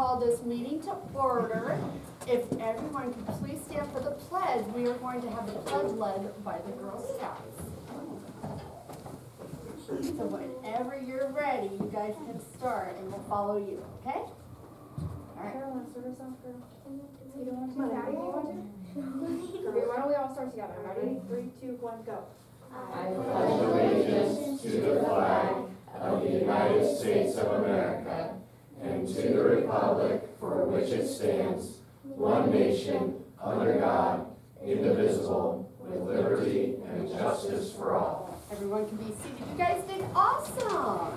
call this meeting to order. If everyone could please stand for the pledge, we are going to have the pledge led by the Girl Scouts. So whenever you're ready, you guys can start and we'll follow you, okay? All right. Carol, want to start us off, girl? You don't want to? Daddy, do you want to? Okay, why don't we all start together? Ready? 3, 2, 1, go. I pledge allegiance to the flag of the United States of America and to the republic for which it stands, one nation, under God, indivisible, with liberty and justice for all. Everyone can be seated. You guys did awesome.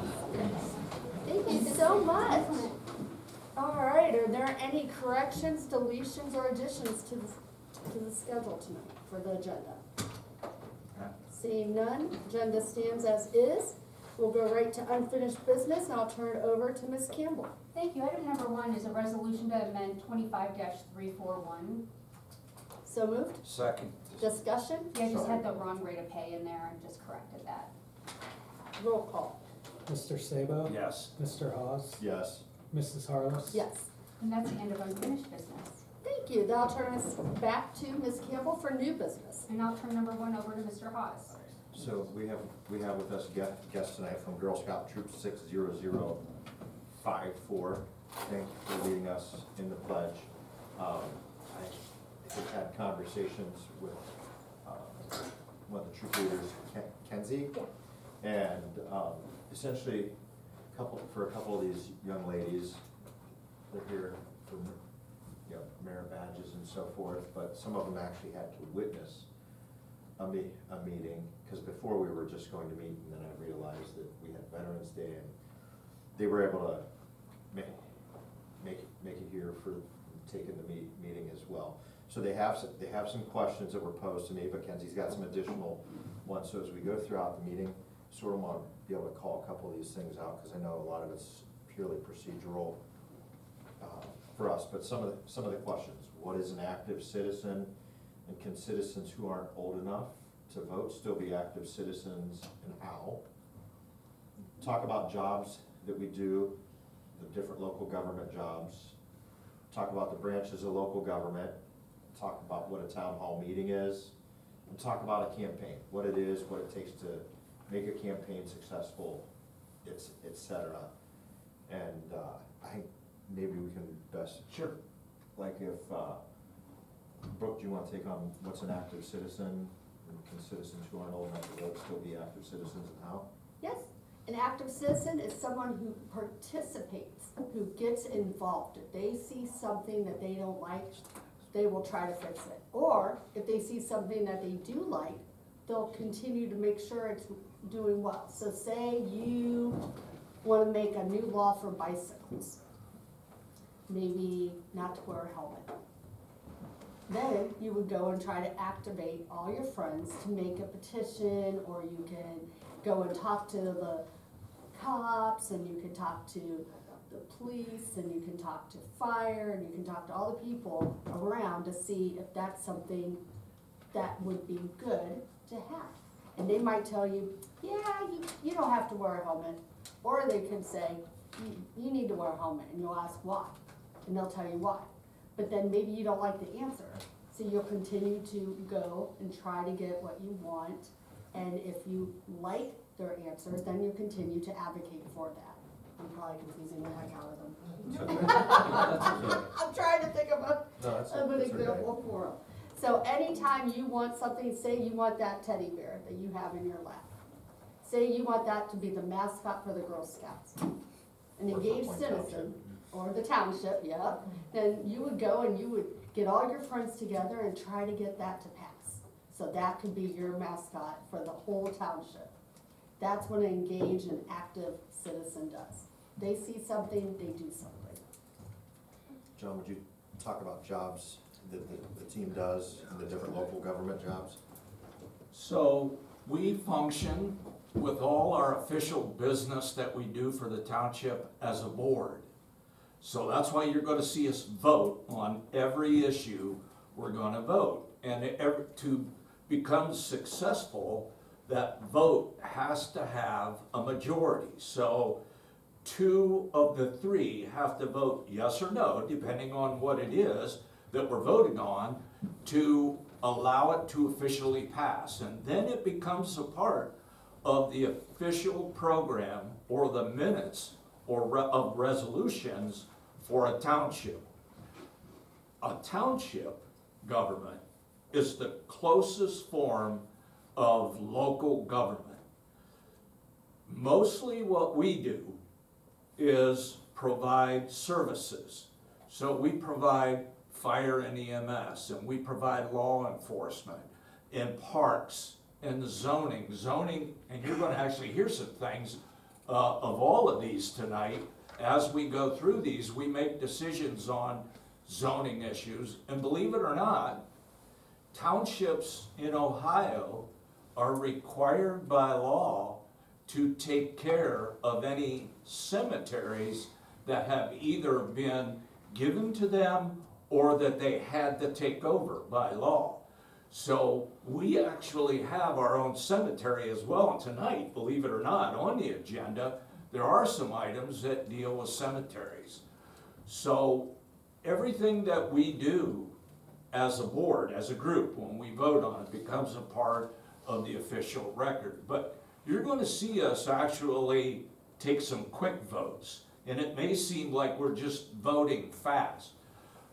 Thank you so much. All right, are there any corrections, deletions, or additions to the schedule tonight for the agenda? Seeing none, agenda stands as is. We'll go right to unfinished business, and I'll turn it over to Ms. Campbell. Thank you. Item number 1 is a resolution to amend 25-341. So moved. Second. Discussion. Yeah, I just had the wrong rate of pay in there and just corrected that. Roll call. Mr. Sabo? Yes. Mr. Hawes? Yes. Mrs. Harless? Yes. And that's the end of unfinished business. Thank you. That'll turn us back to Ms. Campbell for new business. And I'll turn number 1 over to Mr. Hawes. So we have with us guests tonight from Girl Scout Troop 60054. Thank you for leading us in the pledge. I have had conversations with one of the troop leaders, Kenzie, and essentially for a couple of these young ladies, they're here for merit badges and so forth, but some of them actually had to witness a meeting, because before we were just going to meet, and then I realized that we had Veterans Day, and they were able to make it here for taking the meeting as well. So they have some questions that were posed to me, but Kenzie's got some additional ones. So as we go throughout the meeting, sort of want to be able to call a couple of these things out, because I know a lot of it's purely procedural for us. But some of the questions: what is an active citizen, and can citizens who aren't old enough to vote still be active citizens, and how? Talk about jobs that we do, the different local government jobs. Talk about the branches of local government. Talk about what a town hall meeting is, and talk about a campaign, what it is, what it takes to make a campaign successful, etc. And I think maybe we can best, Sure. Like if, Brooke, do you want to take on what's an active citizen? And can citizens who aren't old enough to vote still be active citizens, and how? Yes, an active citizen is someone who participates, who gets involved. If they see something that they don't like, they will try to fix it. Or if they see something that they do like, they'll continue to make sure it's doing well. So say you want to make a new law for bicycles, maybe not to wear a helmet. Then you would go and try to activate all your friends to make a petition, or you can go and talk to the cops, and you can talk to the police, and you can talk to fire, and you can talk to all the people around to see if that's something that would be good to have. And they might tell you, yeah, you don't have to wear a helmet. Or they could say, you need to wear a helmet, and you'll ask why. And they'll tell you why. But then maybe you don't like the answer. So you'll continue to go and try to get what you want. And if you like their answer, then you continue to advocate for that. I'm probably confusing the heck out of them. I'm trying to think of an example for them. So anytime you want something, say you want that teddy bear that you have in your lap. Say you want that to be the mascot for the Girl Scouts. An engaged citizen, or the township, yeah, then you would go and you would get all your friends together and try to get that to pass. So that could be your mascot for the whole township. That's what an engaged and active citizen does. They see something, they do something. John, would you talk about jobs that the team does and the different local government jobs? So we function with all our official business that we do for the township as a board. So that's why you're going to see us vote on every issue we're going to vote. And to become successful, that vote has to have a majority. So 2 of the 3 have to vote yes or no, depending on what it is that we're voting on, to allow it to officially pass. And then it becomes a part of the official program or the minutes of resolutions for a township. A township government is the closest form of local government. Mostly what we do is provide services. So we provide fire and EMS, and we provide law enforcement, and parks, and the zoning, and you're gonna actually hear some things of all of these tonight. As we go through these, we make decisions on zoning issues, and believe it or not, townships in Ohio are required by law to take care of any cemeteries that have either been given to them or that they had to take over by law. So we actually have our own cemetery as well, and tonight, believe it or not, on the agenda, there are some items that deal with cemeteries. So everything that we do as a board, as a group, when we vote on it, becomes a part of the official record. But you're going to see us actually take some quick votes, and it may seem like we're just voting fast.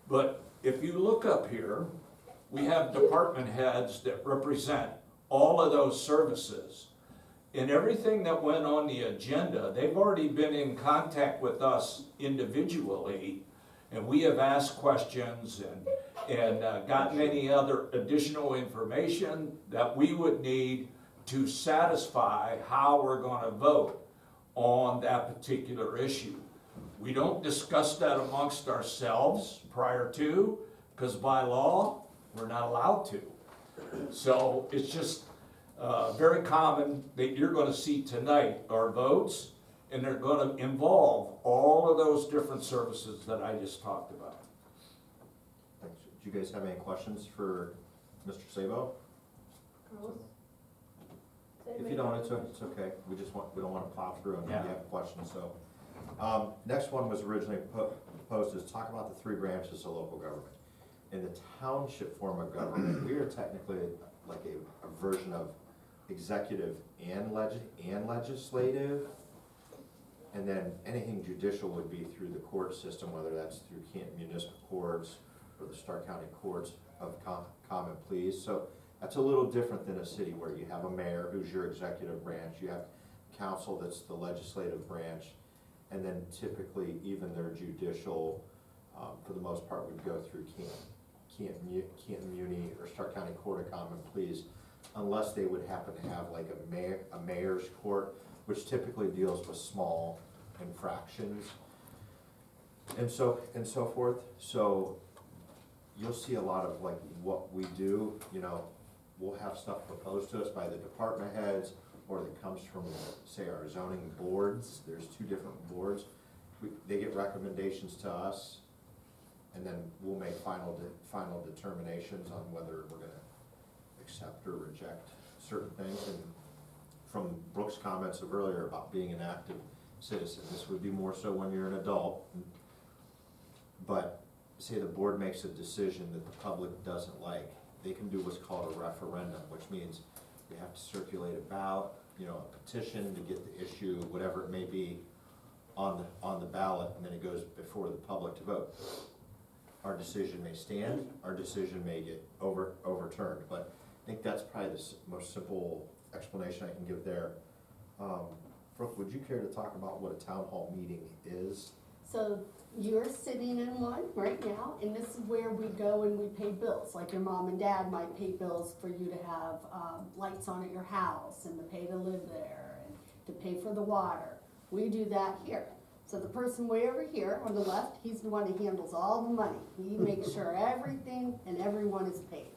But if you look up here, we have department heads that represent all of those services. And everything that went on the agenda, they've already been in contact with us individually, and we have asked questions and gotten any other additional information that we would need to satisfy how we're going to vote on that particular issue. We don't discuss that amongst ourselves prior to, because by law, we're not allowed to. So it's just very common that you're going to see tonight our votes, and they're going to involve all of those different services that I just talked about. Thanks. Do you guys have any questions for Mr. Sabo? If you don't, it's okay. We don't want to plow through and you Yeah. have questions, so. Next one was originally proposed is talk about the 3 branches of local government. In the township form of government, we are technically like a version of executive and legislative. And then anything judicial would be through the court system, whether that's through Canton Municipal Courts or the Stark County Courts of Common Pleas. So that's a little different than a city where you have a mayor who's your executive branch, you have council that's the legislative branch, and then typically even their judicial, for the most part, would go through Canton Muni or Stark County Court of Common Pleas, unless they would happen to have like a mayor's court, which typically deals with small infractions and so forth. So you'll see a lot of like what we do, we'll have stuff proposed to us by the department heads, or that comes from, say, our zoning boards. There's 2 different boards. They get recommendations to us, and then we'll make final determinations on whether we're gonna accept or reject certain things. And from Brooke's comments of earlier about being an active citizen, this would be more so when you're an adult. But say the board makes a decision that the public doesn't like, they can do what's called a referendum, which means you have to circulate a ballot, a petition to get the issue, whatever it may be, on the ballot, and then it goes before the public to vote. Our decision may stand, our decision may get overturned, but I think that's probably the most simple explanation I can give there. Brooke, would you care to talk about what a town hall meeting is? So you're sitting in one right now, and this is where we go and we pay bills. Like your mom and dad might pay bills for you to have lights on at your house and to pay to live there and to pay for the water. We do that here. So the person way over here on the left, he's the one who handles all the money. He makes sure everything and everyone is paid.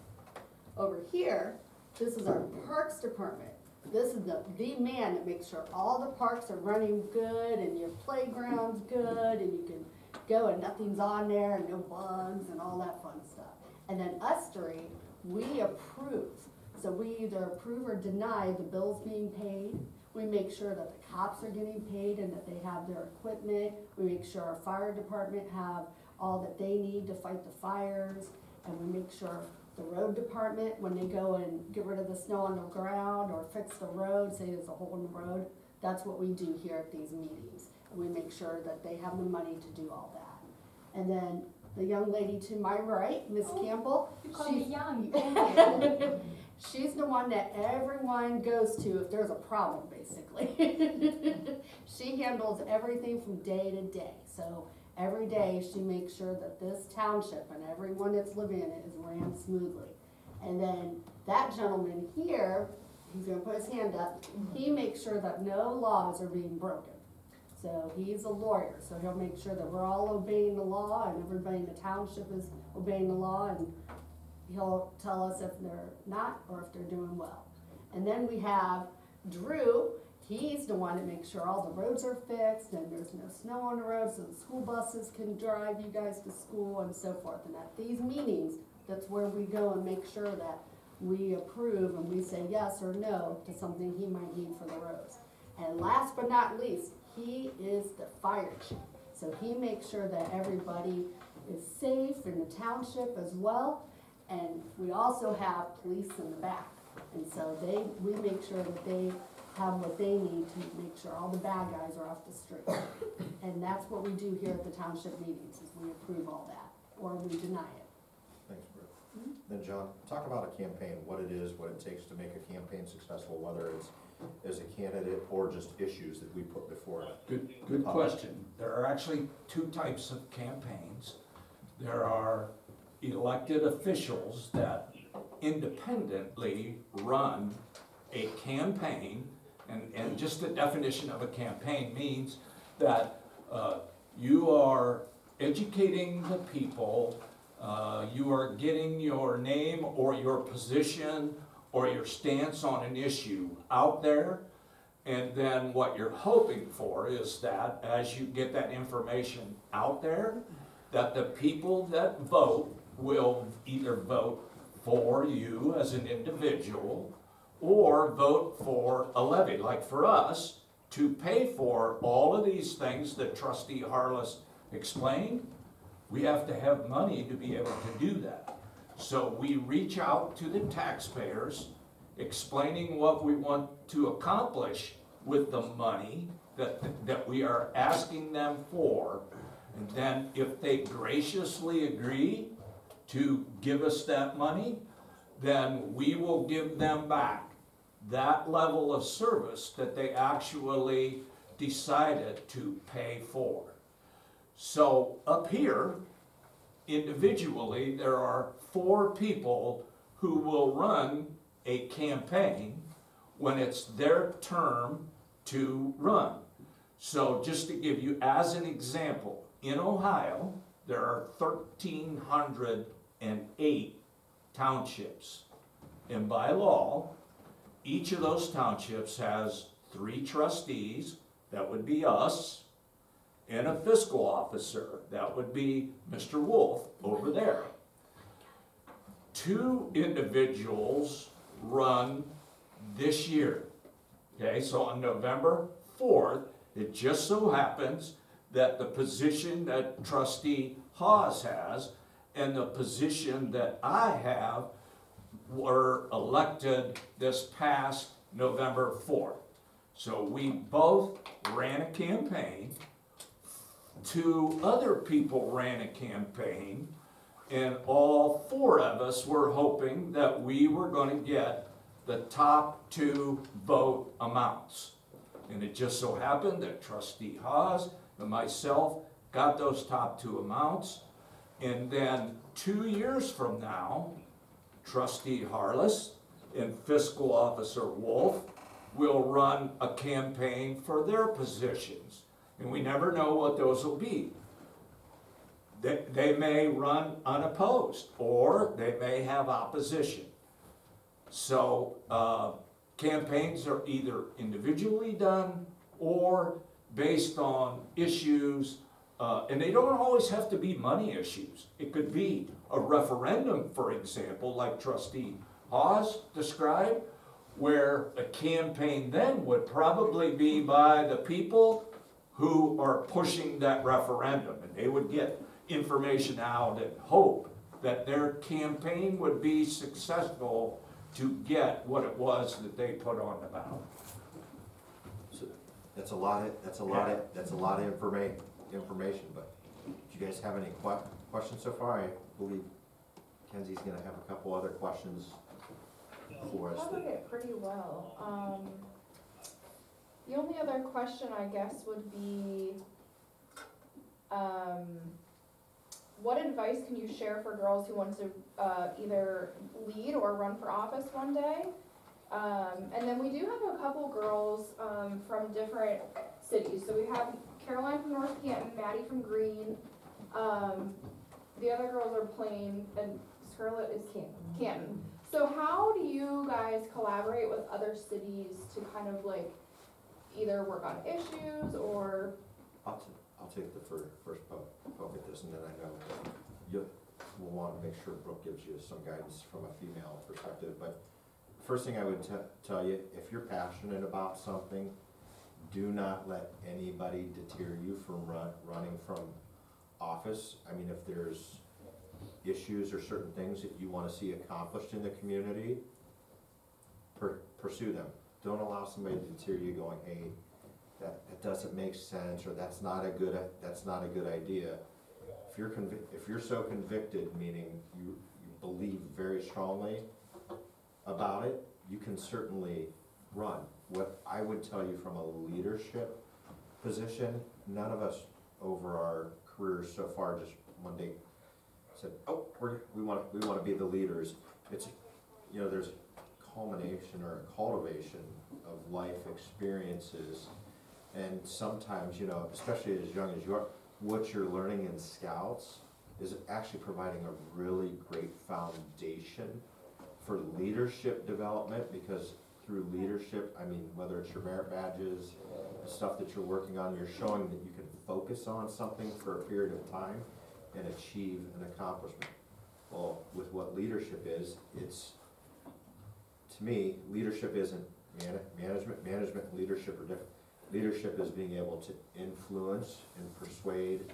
Over here, this is our parks department. This is the man that makes sure all the parks are running good and your playground's good and you can go and nothing's on there and no bugs and all that fun stuff. And then us 3, we approve. So we either approve or deny the bills being paid. We make sure that the cops are getting paid and that they have their equipment. We make sure our fire department have all that they need to fight the fires. And we make sure the road department, when they go and get rid of the snow on the ground or fix the road, say there's a hole in the road, that's what we do here at these meetings. And we make sure that they have the money to do all that. And then the young lady to my right, Miss Campbell. You call me she's- young, thank you. She's the one that everyone goes to if there's a problem, basically. She handles everything from day to day. So every day she makes sure that this township and everyone that's living in it is ran smoothly. And then that gentleman here, he's gonna put his hand up, he makes sure that no laws are being broken. So he's a lawyer, so he'll make sure that we're all obeying the law and everybody in the township is obeying the law, and he'll tell us if they're not or if they're doing well. And then we have Drew, he's the one that makes sure all the roads are fixed and there's no snow on the road so the school buses can drive you guys to school and so forth. And at these meetings, that's where we go and make sure that we approve and we say yes or no to something he might need for the roads. And last but not least, he is the fire chief. So he makes sure that everybody is safe in the township as well. And we also have police in the back. And so we make sure that they have what they need to make sure all the bad guys are off the street. And that's what we do here at the township meetings, is we approve all that, or we deny it. Thanks, Brooke. Then John, talk about a campaign, what it is, what it takes to make a campaign successful, whether it's as a candidate or just issues that we put before it. Good question. There are actually two types of campaigns. There are elected officials that independently run a campaign, and just the definition of a campaign means that you are educating the people, you are getting your name or your position or your stance on an issue out there, and then what you're hoping for is that as you get that information out there, that the people that vote will either vote for you as an individual or vote for a levy, like for us, to pay for all of these things that Trustee Harless explained. We have to have money to be able to do that. So we reach out to the taxpayers, explaining what we want to accomplish with the money that we are asking them for. And then if they graciously agree to give us that money, then we will give them back that level of service that they actually decided to pay for. So up here, individually, there are 4 people who will run a campaign when it's their term to run. So just to give you as an example, in Ohio, there are 1,308 townships. And by law, each of those townships has 3 trustees, that would be us, and a fiscal officer, that would be Mr. Wolf over there. 2 individuals run this year. Okay, so on November 4th, it just so happens that the position that Trustee Hawes has and the position that I have were elected this past November 4th. So we both ran a campaign. 2 other people ran a campaign, and all 4 of us were hoping that we were going to get the top 2 vote amounts. And it just so happened that Trustee Hawes and myself got those top 2 amounts. And then 2 years from now, Trustee Harless and Fiscal Officer Wolf will run a campaign for their positions. And we never know what those will be. They may run unopposed, or they may have opposition. So campaigns are either individually done or based on issues, and they don't always have to be money issues. It could be a referendum, for example, like Trustee Hawes described, where a campaign then would probably be by the people who are pushing that referendum, and they would get information out and hope that their campaign would be successful to get what it was that they put on the ballot. So that's a lot of information, but do you guys have any questions so far? I believe Kenzie's gonna have a couple other questions for us. Covered it pretty well. The only other question I guess would be, what advice can you share for girls who want to either lead or run for office one day? And then we do have a couple girls from different cities. So we have Caroline from North Canton, Maddie from Greene. The other girls are Plain, and Scarlett is Canton. So how do you guys collaborate with other cities to kind of like either work on issues or? I'll take the first poke at this, and then I know we'll want to make sure Brooke gives you some guidance from a female perspective. But first thing I would tell you, if you're passionate about something, do not let anybody deter you from running from office. I mean, if there's issues or certain things that you want to see accomplished in the community, pursue them. Don't allow somebody to deter you going, hey, that doesn't make sense, or that's not a good idea. If you're so convicted, meaning you believe very strongly about it, you can certainly run. What I would tell you from a leadership position, none of us over our careers so far just one day said, oh, we want to be the leaders. It's, there's culmination or a cultivation of life experiences, and sometimes, especially as young as you are, what you're learning in Scouts is actually providing a really great foundation for leadership development, because through leadership, I mean, whether it's your merit badges, the stuff that you're working on, you're showing that you can focus on something for a period of time and achieve an accomplishment. Well, with what leadership is, it's, to me, leadership isn't management and leadership are different. Leadership is being able to influence and persuade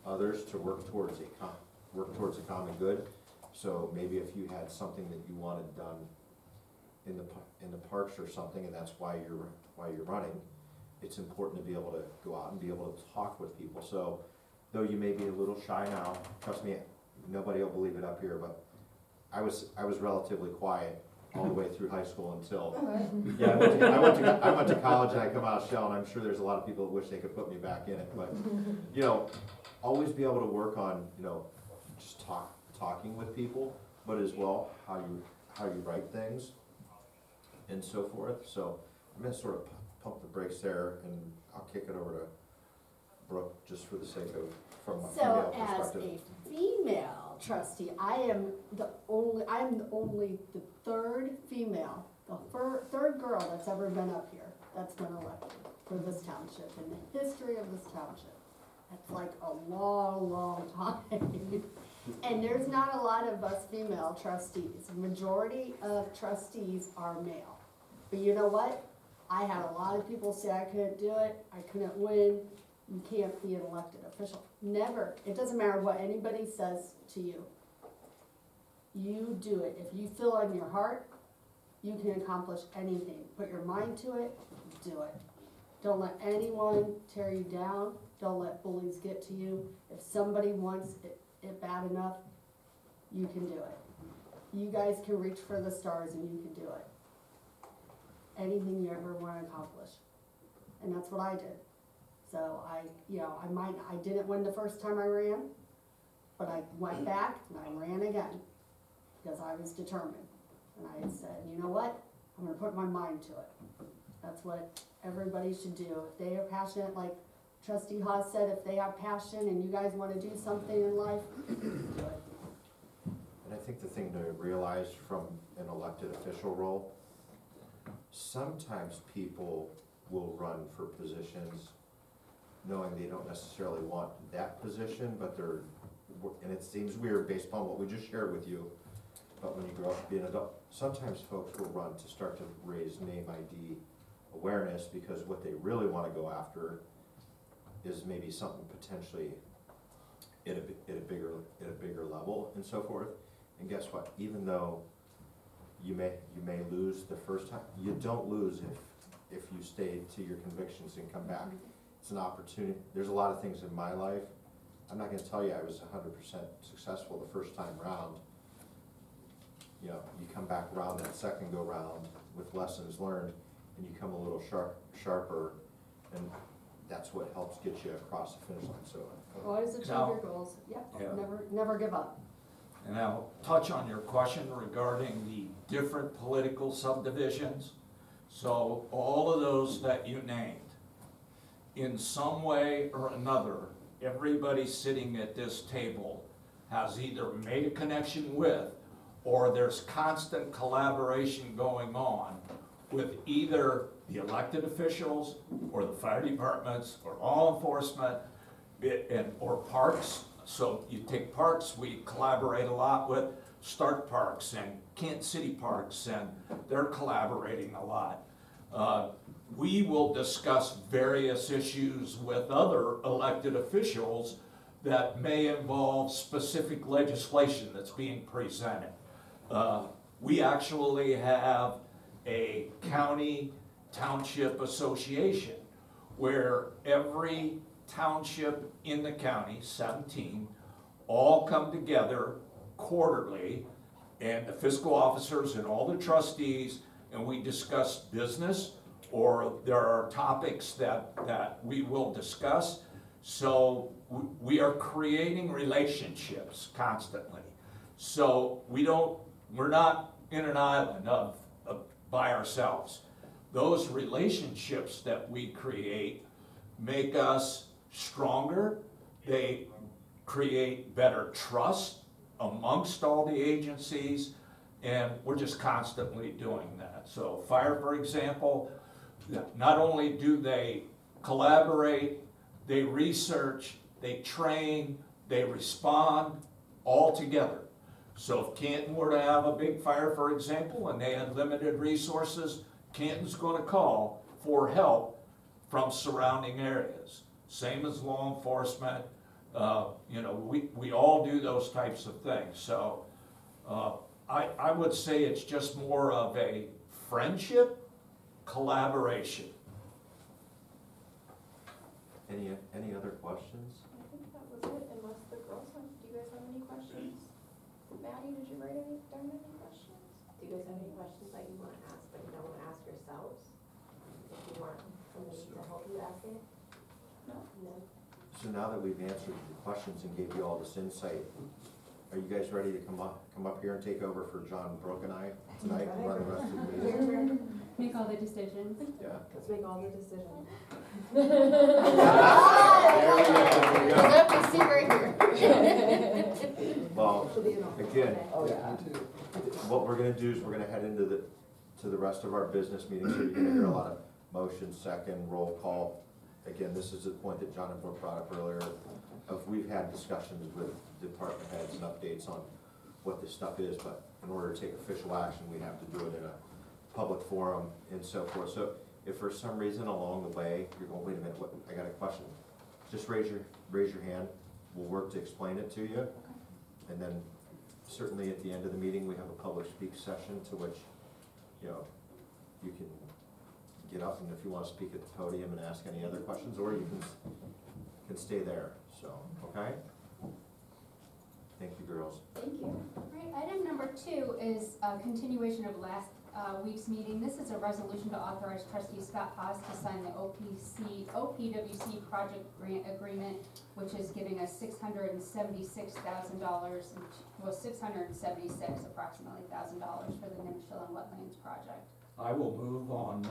others to work towards a common good. So maybe if you had something that you wanted done in the parks or something, and that's why you're running, it's important to be able to go out and be able to talk with people. So though you may be a little shy now, trust me, nobody will believe it up here, but I was relatively quiet all the way through high school until, yeah, I went to college and I come out of Shell, and I'm sure there's a lot of people that wish they could put me back in it, but, always be able to work on, just talking with people, but as well, how you write things and so forth. So I'm gonna sort of pump the brakes there, and I'll kick it over to Brooke, just for the sake of, from a female So as perspective. a female trustee, I'm the only the third female, the third girl that's ever been up here, that's been elected for this township, in the history of this township. That's like a long, long time. And there's not a lot of us female trustees. The majority of trustees are male. But you know what? I had a lot of people say I couldn't do it, I couldn't win. You can't be an elected official. Never. It doesn't matter what anybody says to you. You do it. If you feel in your heart, you can accomplish anything. Put your mind to it, do it. Don't let anyone tear you down. Don't let bullies get to you. If somebody wants it bad enough, you can do it. You guys can reach for the stars and you can do it. Anything you ever want to accomplish. And that's what I did. So I didn't win the first time I ran, but I went back and I ran again because I was determined. And I said, you know what? I'm gonna put my mind to it. That's what everybody should do. If they are passionate, like Trustee Haas said, if they have passion and you guys wanna do something in life, do it. And I think the thing to realize from an elected official role, sometimes people will run for positions knowing they don't necessarily want that position, but and it seems weird based upon what we just shared with you, but when you grow up to be an adult, sometimes folks will run to start to raise name ID awareness, because what they really wanna go after is maybe something potentially at a bigger level and so forth. And guess what, even though you may lose the first time, you don't lose if you stay to your convictions and come back. It's an opportunity. There's a lot of things in my life, I'm not gonna tell you I was 100% successful the first time round. You know, you come back around that second go round with lessons learned, and you come a little sharper, and that's what helps get you across the finish line, so. Always achieve Now- your goals, yep, Yeah. never give up. And I'll touch on your question regarding the different political subdivisions. So all of those that you named, in some way or another, everybody sitting at this table has either made a connection with, or there's constant collaboration going on with either the elected officials, or the fire departments, or law enforcement, or parks. So you take parks, we collaborate a lot with Stark Parks and Kent City Parks, and they're collaborating a lot. We will discuss various issues with other elected officials that may involve specific legislation that's being presented. We actually have a county township association where every township in the county, 17, all come together quarterly, and the fiscal officers and all the trustees, and we discuss business, or there are topics that we will discuss. So we are creating relationships constantly. So we're not in an island by ourselves. Those relationships that we create make us stronger. They create better trust amongst all the agencies, and we're just constantly doing that. So fire, for example, not only do they collaborate, they research, they train, they respond all together. So if Canton were to have a big fire, for example, and they had limited resources, Canton's gonna call for help from surrounding areas. Same as law enforcement, we all do those types of things. So I would say it's just more of a friendship, collaboration. Any other questions? I think that was it, unless the girls have, do you guys have any questions? Maddie, did you write down any questions? Do you guys have any questions that you want to ask, but you don't want to ask yourselves? If you want somebody to help you ask it? No. No? So now that we've answered the questions and gave you all this insight, are you guys ready to come up here and take over for John Brooke and I tonight and run the rest of the meeting? Make all the decisions. Yeah. Let's make all the decisions. Let me see right here. Well, again, Oh, yeah. what we're gonna do is we're gonna head into the rest of our business meetings, so you're gonna hear a lot of motion, second, roll call. Again, this is the point that John and Brooke brought up earlier, of we've had discussions with department heads and updates on what this stuff is, but in order to take official action, we have to do it in a public forum and so forth. So if for some reason along the way, you're going, wait a minute, I got a question, just raise your hand, we'll work to explain it to you. And then certainly at the end of the meeting, we have a public speak session to which, you can get up, and if you want to speak at the podium and ask any other questions, or you can stay there, so, okay? Thank you, girls. Thank you. Right, item number 2 is a continuation of last week's meeting. This is a resolution to authorize trustee Scott Haas to sign the OPWC project grant agreement, which is giving us $676,000, well, $676 approximately $1,000 for the Nimshillen Wetlands project. I will move on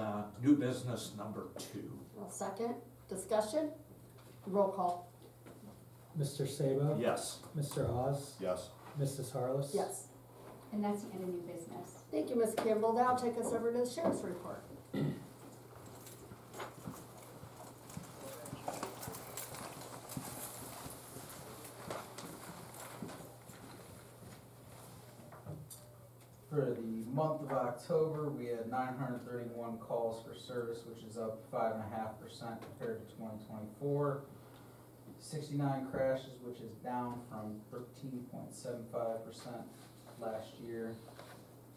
new business number 2. Well, second, discussion, roll call, Mr. Sabo? Yes. Mr. Hawes? Yes. Mrs. Harless? yes. And that's the end of new business. Thank you, Ms. Campbell. Now take us over to the sheriff's report. For the month of October, we had 931 calls for service, which is up 5.5% compared to 2024. 69 crashes, which is down from 13.75% last year.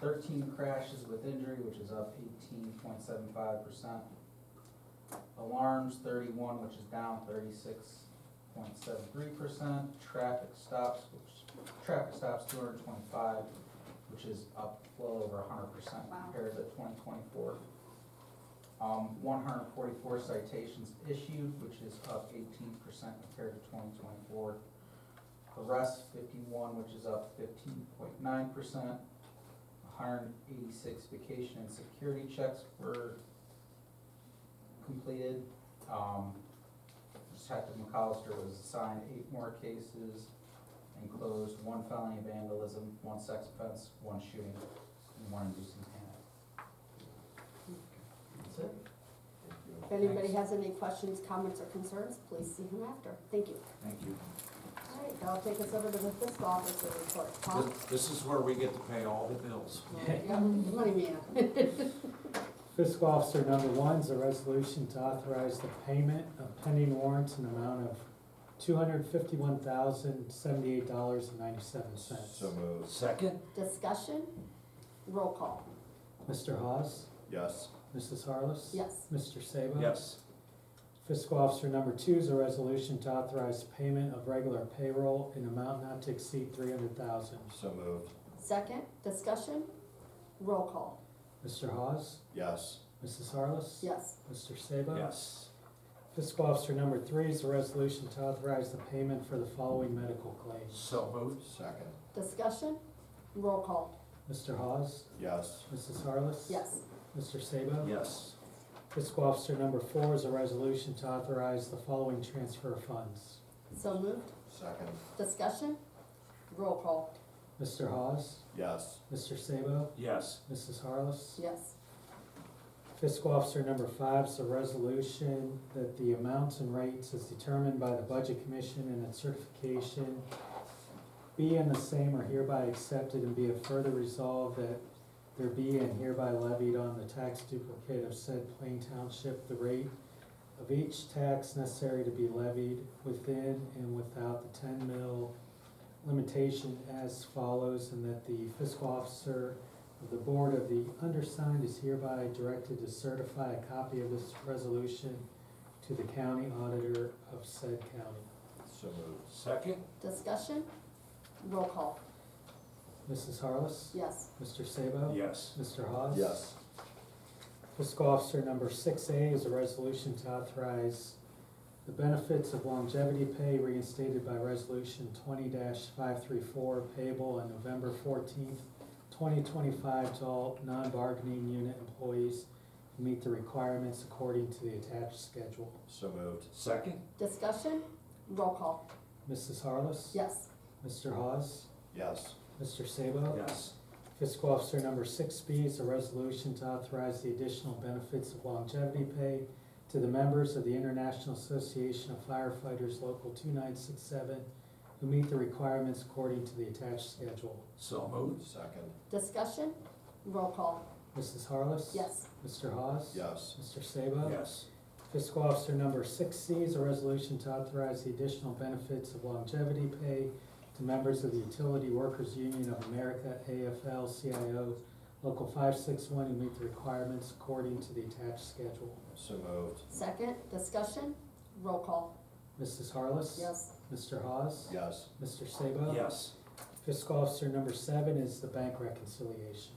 13 crashes with injury, which is up 18.75%. Alarms 31, which is down 36.73%. Traffic stops 225, which is up well over 100% Wow. compared to 2024. 144 citations issued, which is up 18% compared to 2024. Arrests 51, which is up 15.9%. 186 vacation and security checks were completed. Detective McAllister was assigned 8 more cases and closed 1 felony vandalism, 1 sex offense, 1 shooting, and 1 inducing panic. That's it. If anybody has any questions, comments, or concerns, please see him after. Thank you. Thank you. All right, that'll take us over to the fiscal officer report. Tom? This is where we get to pay all the bills. Yeah, money man. Fiscal Officer number 1 is a resolution to authorize the payment of pending warrants in the amount of $251,078.97. So moved. Second? Discussion, roll call. Mr. Hawes? Yes. Mrs. Harless? Yes. Mr. Sabo? Yes. Fiscal Officer number 2 is a resolution to authorize payment of regular payroll in amount not to exceed $300,000. So moved. Second, discussion, roll call. Mr. Hawes? Yes. Mrs. Harless? Yes. Mr. Sabo? Yes. Fiscal Officer number 3 is a resolution to authorize the payment for the following medical claims. So moved. Second. Discussion, roll call. Mr. Hawes? Yes. Mrs. Harless? Yes. Mr. Sabo? Yes. Fiscal Officer number 4 is a resolution to authorize the following transfer of funds. So moved. Second. Discussion, roll call. Mr. Hawes? Yes. Mr. Sabo? Yes. Mrs. Harless? Yes. Fiscal Officer number 5 is a resolution that the amounts and rates as determined by the Budget Commission and its certification be and the same are hereby accepted, and be it further resolved that there be and hereby levied on the tax duplicate of said Plain Township the rate of each tax necessary to be levied within and without the 10 mil limitation as follows, and that the fiscal officer of the board of the undersigned is hereby directed to certify a copy of this resolution to the county auditor of said county. So moved. Second? Discussion, roll call. Mrs. Harless? Yes. Mr. Sabo? Yes. Mr. Hawes? Yes. Fiscal Officer number 6A is a resolution to authorize the benefits of longevity pay reinstated by Resolution 20-534 payable on November 14th, 2025 to all non-bargaining unit employees who meet the requirements according to the attached schedule. So moved. Second? Discussion, roll call. Mrs. Harless? Yes. Mr. Hawes? Yes. Mr. Sabo? Yes. Fiscal Officer number 6B is a resolution to authorize the additional benefits of longevity pay to the members of the International Association of Firefighters Local 2967 who meet the requirements according to the attached schedule. So moved. Second. Discussion, roll call. Mrs. Harless? Yes. Mr. Hawes? Yes. Mr. Sabo? Yes. Fiscal Officer number 6C is a resolution to authorize the additional benefits of longevity pay to members of the Utility Workers Union of America, AFL-CIO, Local 561, who meet the requirements according to the attached schedule. So moved. Second, discussion, roll call. Mrs. Harless? Yes. Mr. Hawes? Yes. Mr. Sabo? Yes. Fiscal Officer number 7 is the bank reconciliation.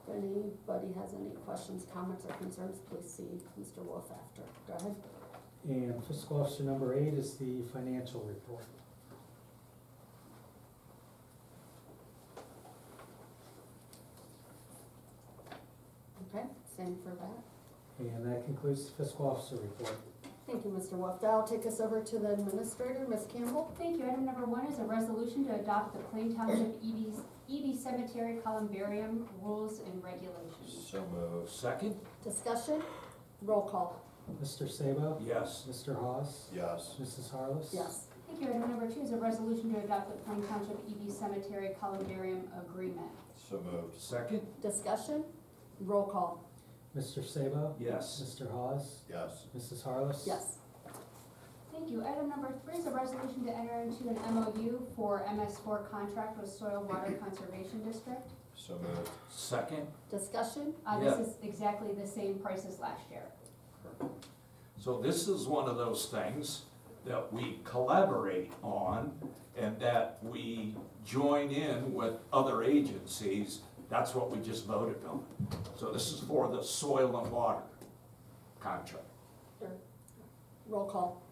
If anybody has any questions, comments, or concerns, please see Mr. Wolf after. Go ahead. And Fiscal Officer number 8 is the financial report. Okay, same for that. And that concludes the Fiscal Officer report. Thank you, Mr. Wolf. That'll take us over to the administrator, Ms. Campbell. Thank you. Item number 1 is a resolution to adopt the Plain Township EV Cemetery Columbarium Rules and Regulations. So moved. Second? Discussion, roll call. Mr. Sabo? Yes. Mr. Hawes? Yes. Mrs. Harless? Yes. Thank you. Item number 2 is a resolution to adopt the Plain Township EB Cemetery Columbarium Agreement. So moved. Second? Discussion, roll call. Mr. Sabo? Yes. Mr. Hawes? Yes. Mrs. Harless? Yes. Thank you. Item number 3 is a resolution to enter into an MOU for MS4 contract with Soil Water Conservation District. So moved. Second? Discussion, This Yeah. is exactly the same price as last year. So this is one of those things that we collaborate on and that we join in with other agencies. That's what we just voted on. So this is for the soil and water contract. roll call.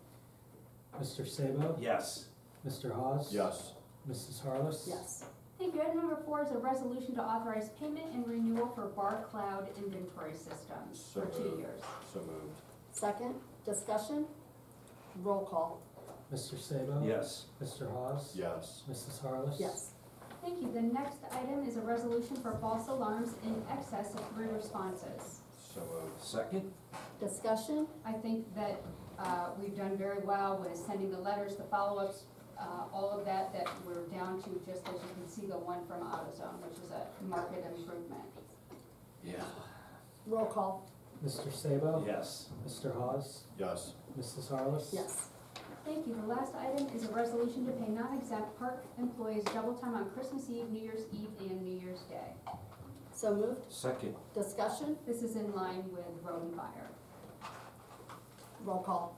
Mr. Sabo? Yes. Mr. Hawes? Yes. Mrs. Harless? Yes. Thank you. Item number 4 is a resolution to authorize payment and renewal for Bar Cloud Inventory Systems So for 2 moved. years. So moved. Second, discussion, roll call. Mr. Sabo? Yes. Mr. Hawes? Yes. Mrs. Harless? Yes. Thank you. The next item is a resolution for false alarms in excess of 3 responses. So moved. Second? Discussion, I think that we've done very well with sending the letters, the follow-ups, all of that, that we're down to, just as you can see, the one from AutoZone, which is a market improvement. Yeah. roll call. Mr. Sabo? Yes. Mr. Hawes? Yes. Mrs. Harless? Yes. Thank you. The last item is a resolution to pay non-exempt park employees double time on Christmas Eve, New Year's Eve, and New Year's Day. So moved, Second? discussion, This is in line with road and fire. roll call.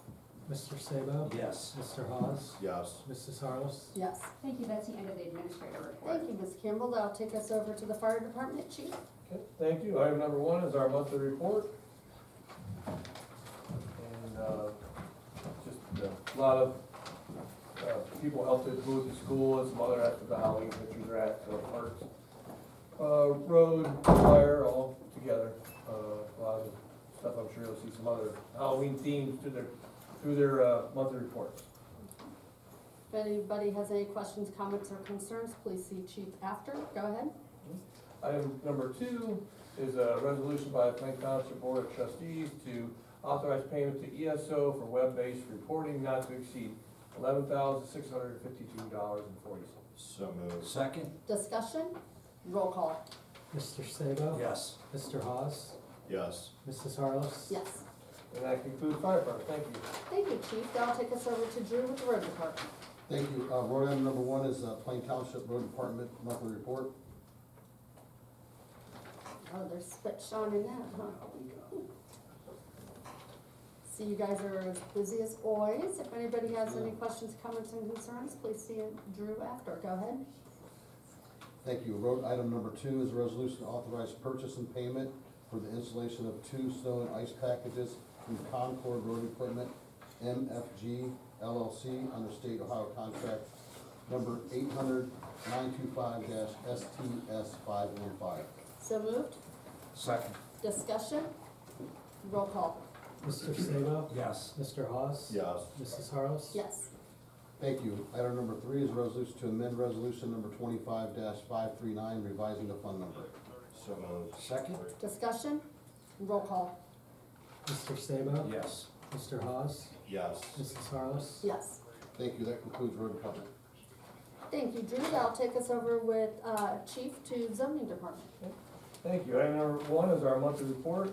Mr. Sabo? Yes. Mr. Hawes? Yes. Mrs. Harless? Yes. Thank you. That's the end of the administrator report. Thank you, Ms. Campbell. That'll take us over to the fire department chief. Okay, thank you. Item number 1 is our monthly report. And, just a lot of, people helped to move the school and some other after the Halloween pictures are at, so parks. Road, fire, all together. A lot of stuff, I'm sure you'll see some other Halloween themes through their monthly reports. If anybody has any questions, comments, or concerns, please see chief after. Go ahead. Item number 2 is a resolution by the Plain Township Board of Trustees to authorize payment to ESO for web-based reporting not to exceed $11,652.40. So moved. Second? Discussion, roll call. Mr. Sabo? Yes. Mr. Hawes? Yes. Mrs. Harless? Yes. And that concludes fire department. Thank you. Thank you, chief. That'll take us over to Drew with the road department. Thank you. Road item number 1 is Plain Township Road Department monthly report. Oh, there's spit shine in that, huh? See, you guys are as busy as always. If anybody has any questions, comments, and concerns, please see Drew after. Go ahead. Thank you. Road item number 2 is a resolution to authorize purchase and payment for the installation of 2 snow and ice packages from Concord Road Equipment, MFG LLC, under State Ohio contract number 800-925-STS515. So moved. Second? Discussion, roll call. Mr. Sabo? Yes. Mr. Hawes? Yes. Mrs. Harless? Yes. Thank you. Item number 3 is a resolution to amend resolution number 25-539, revising the fund number. So moved. Second? Discussion, roll call. Mr. Sabo? Yes. Mr. Hawes? Yes. Mrs. Harless? Yes. Thank you. That concludes road department. Thank you, Drew. That'll take us over with chief to zoning department. Thank you. Item number 1 is our monthly report.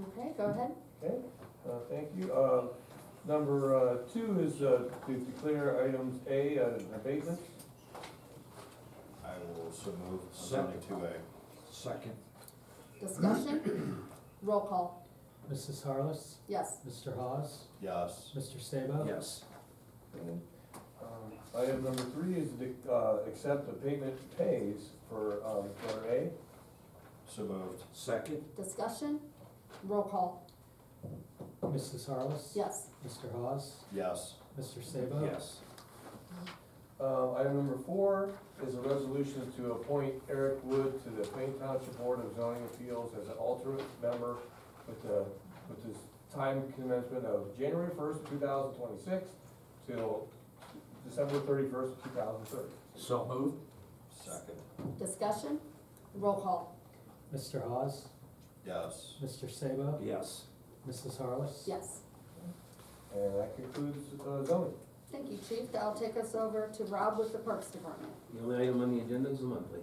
Okay, go ahead. Okay, thank you. Number 2 is to declare items A as abatements. I will so move on Second. zoning 2A. Second? Discussion, roll call. Mrs. Harless? Yes. Mr. Hawes? Yes. Mr. Sabo? Yes. Okay. Item number 3 is to accept the payment pays for letter A. So moved. Second? Discussion, roll call. Mrs. Harless? Yes. Mr. Hawes? Yes. Mr. Sabo? Yes. Item number 4 is a resolution to appoint Eric Wood to the Plain Township Board of Zoning Appeals as an alternate member with his time commencement of January 1st, 2026 till December 31st, 2030. So moved? Second. Discussion, roll call. Mr. Hawes? Yes. Mr. Sabo? Yes. Mrs. Harless? Yes. And that concludes zoning. Thank you, Chief. That'll take us over to Rob with the Parks Department. The only item on the agenda is the monthly.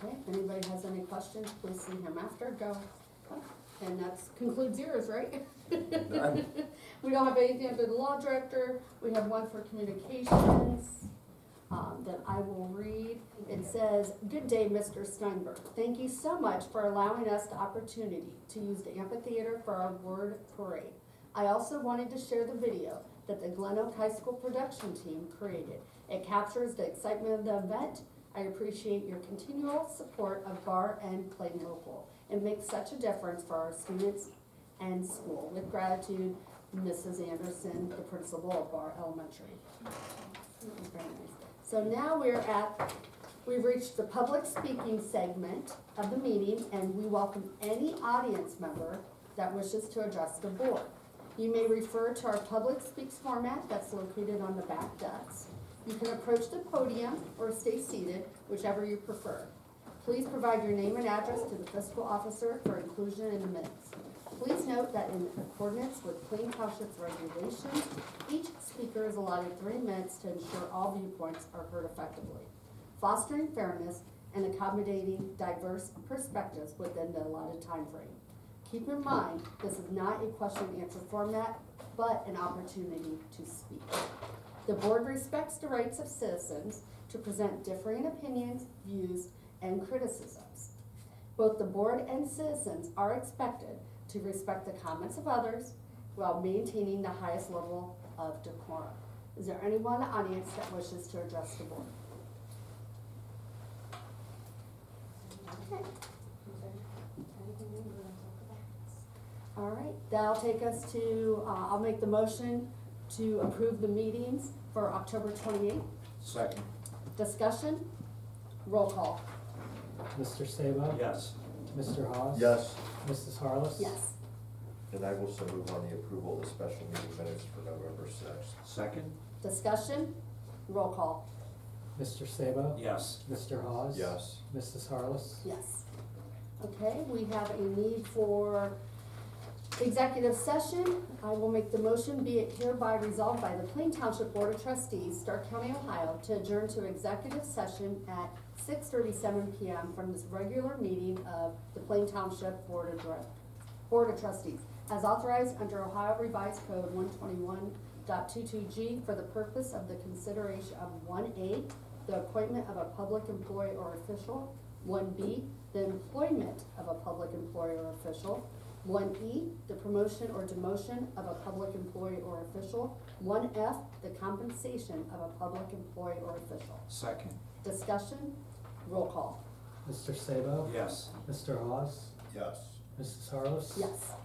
Okay, if anybody has any questions, please see him after, go. And that concludes yours, right? Done. We don't have anything under the law director, we have one for communications, that I will read. It says, "Good day, Mr. Steinberg. Thank you so much for allowing us the opportunity to use the amphitheater for our word parade. I also wanted to share the video that the Glen Oak High School production team created. It captures the excitement of the event. I appreciate your continual support of Bar and Plain Local. It makes such a difference for our students and school. With gratitude, Mrs. Anderson, the principal of Bar Elementary." Very nice. So now we've reached the public speaking segment of the meeting, and we welcome any audience member that wishes to address the board. You may refer to our public speaks format that's located on the back desk. You can approach the podium or stay seated, whichever you prefer. Please provide your name and address to the fiscal officer for inclusion in the minutes. Please note that in accordance with Plain Township's regulations, each speaker is allotted 3 minutes to ensure all viewpoints are heard effectively, fostering fairness and accommodating diverse perspectives within the allotted time frame. Keep in mind, this is not a question and answer format, but an opportunity to speak. The board respects the rights of citizens to present differing opinions, views, and criticisms. Both the board and citizens are expected to respect the comments of others while maintaining the highest level of decorum. Is there anyone in the audience that wishes to address the board? Okay. All right, that'll take us to, I'll make the motion to approve the meetings for October 28th. Second. Discussion, roll call. Mr. Sabo? Yes. Mr. Hawes? Yes. Mrs. Harless? Yes. And I will so move on the approval of the special meeting minutes for November 6th. Second. Discussion, roll call. Mr. Sabo? Yes. Mr. Hawes? Yes. Mrs. Harless? Yes. Okay, we have a need for executive session. I will make the motion, be it hereby resolved by the Plain Township Board of Trustees, Stark County, Ohio, to adjourn to executive session at 6:37 p.m. from this regular meeting of the Plain Township Board of Trustees, as authorized under Ohio Revised Code 121.22G for the purpose of the consideration of 1A, the appointment of a public employee or official, 1B, the employment of a public employee or official, 1E, the promotion or demotion of a public employee or official, 1F, the compensation of a public employee or official. Second. Discussion, roll call. Mr. Sabo? Yes. Mr. Hawes? Yes. Mrs. Harless? Yes.